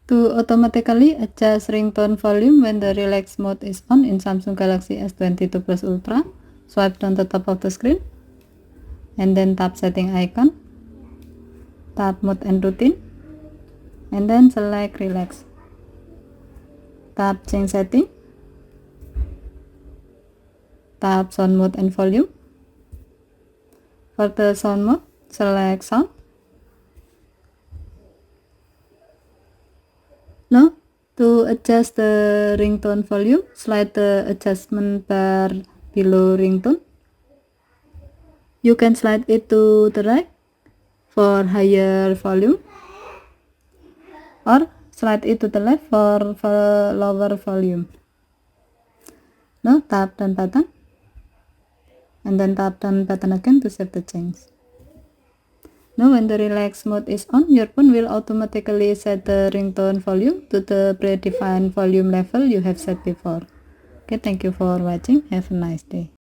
To automatically adjust ringtone volume when the relax mode is on in Samsung Galaxy S22 Plus Ultra, swipe down the top of the screen and then tap setting icon, tap mode and routine, and then select relax. Tap change setting, tap sound mode and volume. For the sound mode, select sound. Now, to adjust the ringtone volume, slide the adjustment bar below ringtone. You can slide it to the right for higher volume, or slide it to the left for lower volume. Now, tap done button, and then tap done button again to save the change. Now when the relax mode is on, your phone will automatically set the ringtone volume to the predefined volume level you have set before. Okay, thank you for watching. Have a nice day.